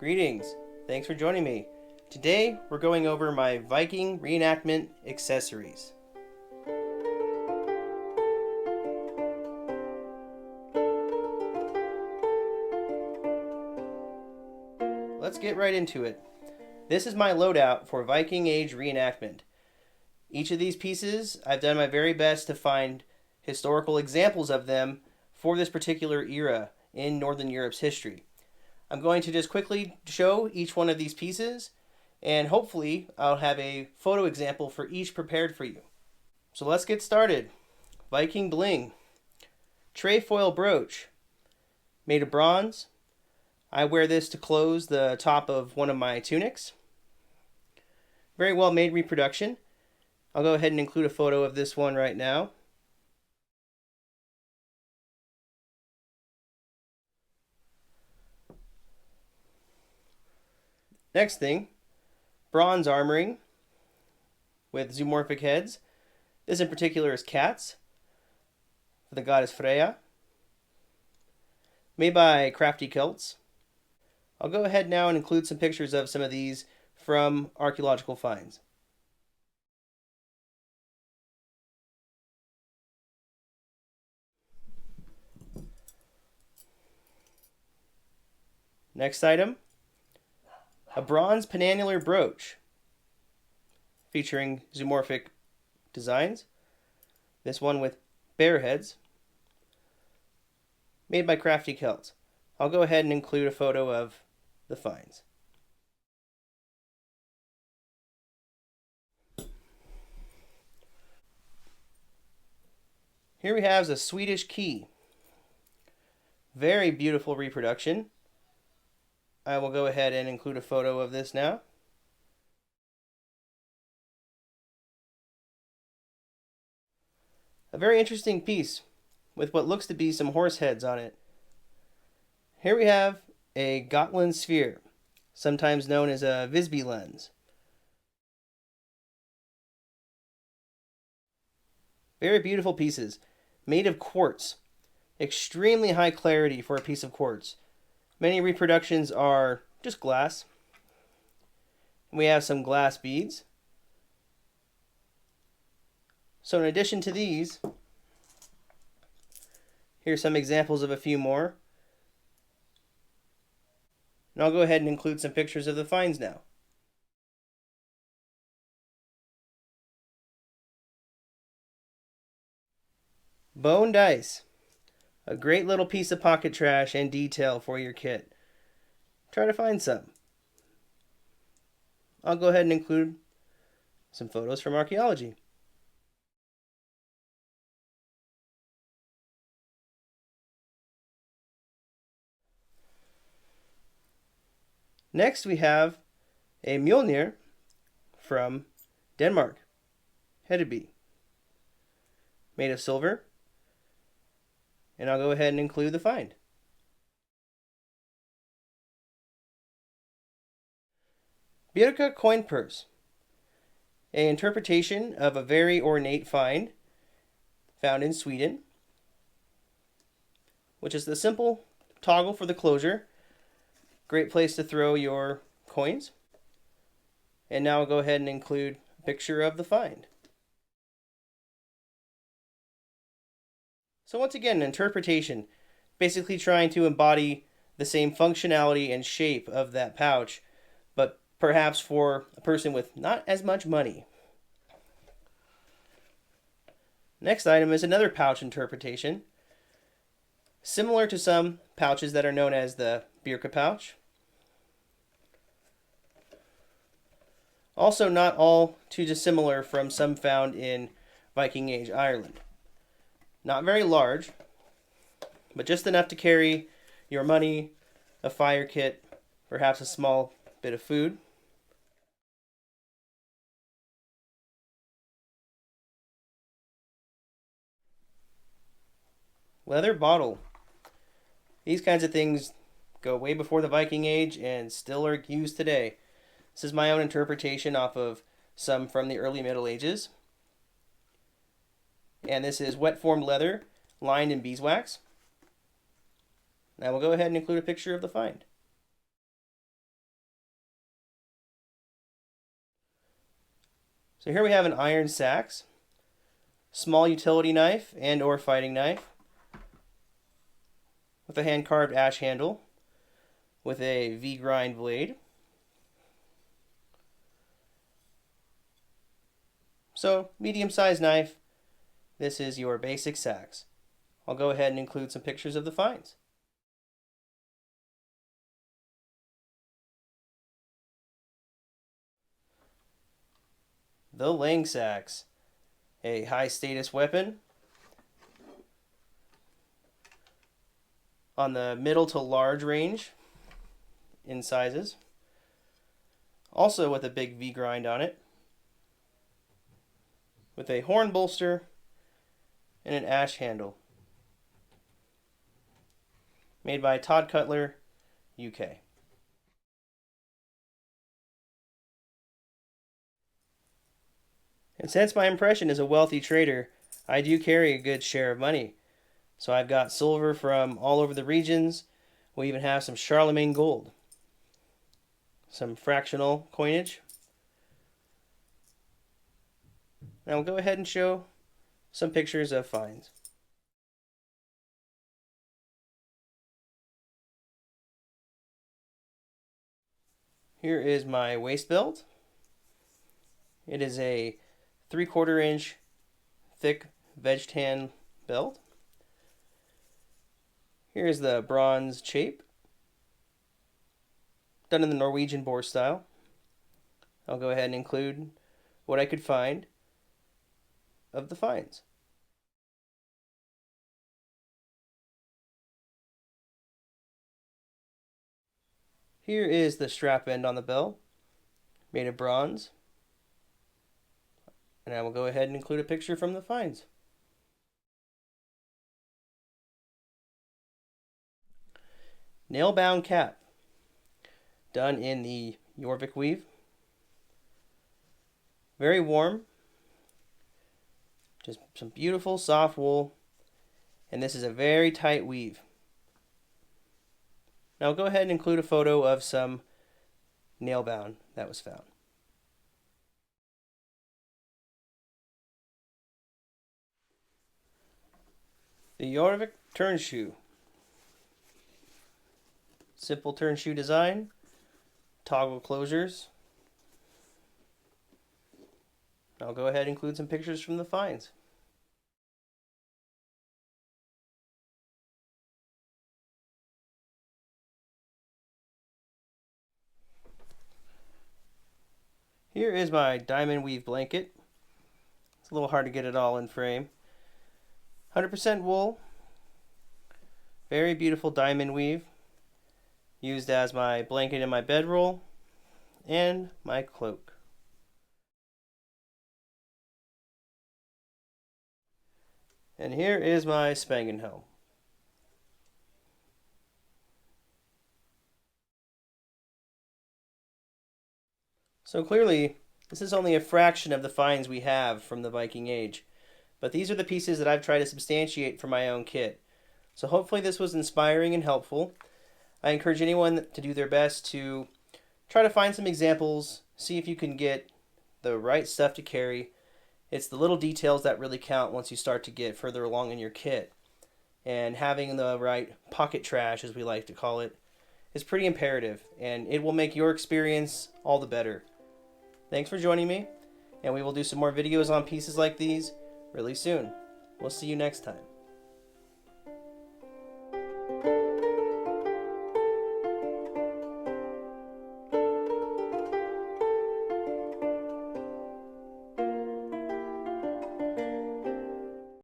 Greetings. Thanks for joining me. Today we're going over my Viking Reenactment accessories. Let's get right into it. This is my loadout for Viking Age reenactment. Each of these pieces, I've done my very best to find historical examples of them for this particular era in Northern Europe's history. I'm going to just quickly show each one of these pieces, and hopefully I'll have a photo example for each prepared for you. So let's get started. Viking Bling. Trey foil brooch, made of bronze. I wear this to close the top of one of my tunics. Very well made reproduction. I'll go ahead and include a photo of this one right now. Next thing, bronze armoring with zoomorphic heads. This in particular is cats for the goddess Freya, made by Crafty Celts. I'll go ahead now and include some pictures of some of these from archaeological finds. Next item, a bronze Penangular brooch featuring zoomorphic designs. This one with bear heads, made by Crafty Celts. I'll go ahead and include a photo of the finds. Here we have a Swedish key. Very beautiful reproduction. I will go ahead and include a photo of this now. A very interesting piece with what looks to be some horse heads on it. Here we have a Gotland sphere, sometimes known as a Visby lens. Very beautiful pieces, made of quartz. Extremely high clarity for a piece of quartz. Many reproductions are just glass. We have some glass beads. So in addition to these, here's some examples of a few more. And I'll go ahead and include some pictures of the finds now. Bone dice. A great little piece of pocket trash and detail for your kit. Try to find some. I'll go ahead and include some photos from archaeology. Next we have a Mjolnir from Denmark, Hedeby, made of silver. And I'll go ahead and include the find. Beerca coin purse, an interpretation of a very ornate find found in Sweden, which is the simple toggle for the closure. Great place to throw your coins. And now I'll go ahead and include a picture of the find. So once again, interpretation, basically trying to embody the same functionality and shape of that pouch, but perhaps for a person with not as much money. Next item is another pouch interpretation, similar to some pouches that are known as the Beerca Pouch. Also not all too dissimilar from some found in Viking Age Ireland. Not very large, but just enough to carry your money, a fire kit, perhaps a small bit of food. Leather bottle. These kinds of things go way before the Viking Age and still are used today. This is my own interpretation off of some from the early Middle Ages. And this is wet formed leather lined in beeswax. Now we'll go ahead and include a picture of the find. So here we have an iron sax, small utility knife and or fighting knife, with a hand-carved ash handle, with a V-grind blade. So, medium-sized knife. This is your basic sax. I'll go ahead and include some pictures of the finds. The Lang sax, a high-status weapon on the middle to large range in sizes, also with a big V-grind on it, with a horn bolster and an ash handle, made by Todd Cutler, UK. And since my impression is a wealthy trader, I do carry a good share of money. So I've got silver from all over the regions. We even have some Charlemagne gold, some fractional coinage. Now we'll go ahead and show some pictures of finds. Here is my waist belt. It is a 3/4 inch thick veg tan belt. Here's the bronze chape, done in the Norwegian boar style. I'll go ahead and include what I could find of the finds. Here is the strap end on the belt, made of bronze. And I will go ahead and include a picture from the finds. Nail-bound cap, done in the Jorvik weave. Very warm. Just some beautiful soft wool. And this is a very tight weave. Now I'll go ahead and include a photo of some nail-bound that was found. The Jorvik turn shoe. Simple turn shoe design, toggle closures. I'll go ahead and include some pictures from the finds. Here is my diamond weave blanket. It's a little hard to get it all in frame. 100% wool, very beautiful diamond weave, used as my blanket in my bedroll and my cloak. And here is my Spangen helm. So clearly, this is only a fraction of the finds we have from the Viking Age. But these are the pieces that I've tried to substantiate for my own kit. So hopefully this was inspiring and helpful. I encourage anyone to do their best to try to find some examples, see if you can get the right stuff to carry. It's the little details that really count once you start to get further along in your kit. And having the right pocket trash, as we like to call it, is pretty imperative, and it will make your experience all the better. Thanks for joining me, and we will do some more videos on pieces like these really soon. We'll see you next time.